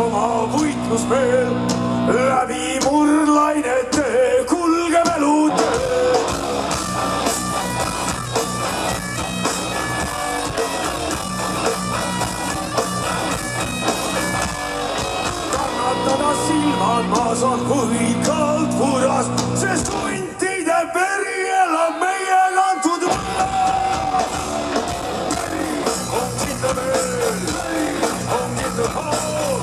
oma võitlusmeel, läbi murdlainete kulgeb elutee. Kannatada silmad ma saan võikalt purast, sest huntide veri elab meie kantud võlla. On kindel veel, on kindel pool,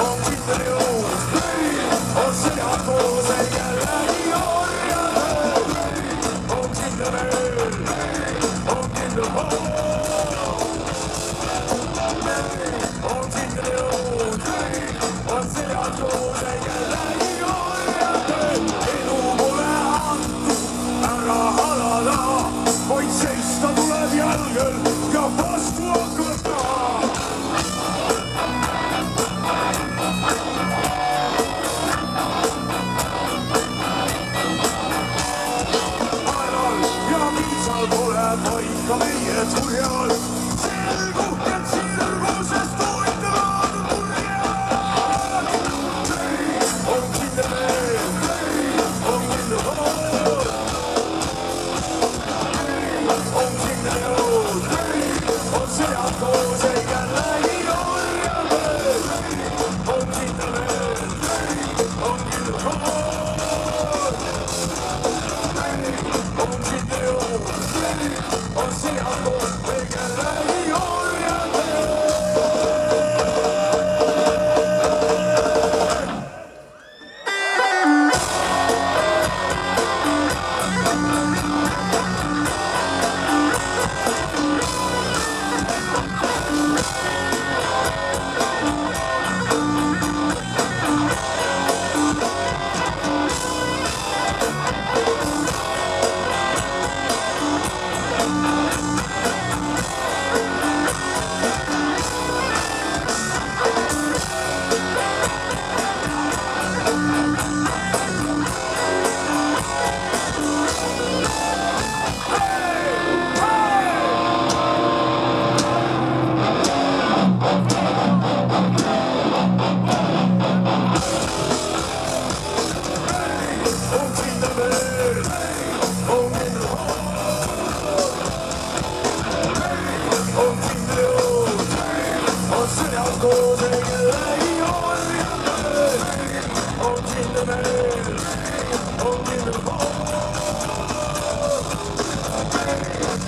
on kindel jõud, on seljad koos jällegi orjadel. On kindel veel, on kindel pool, on kindel jõud, on seljad koos jällegi orjadel. Elu pole antud ära halada, vaid seista tuleb jalgel ja vastu hakata. Aelal ja viisal pole paika meie turjal, selgub, et sirgusest huvitavad murjad. On kindel veel, on kindel pool, on kindel jõud, on seljad koos jällegi orjadel. On kindel veel, on kindel pool, on kindel jõud, on seljad koos jällegi orjadel.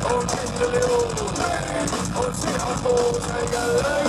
On kindel jõud, on seljad koos jällegi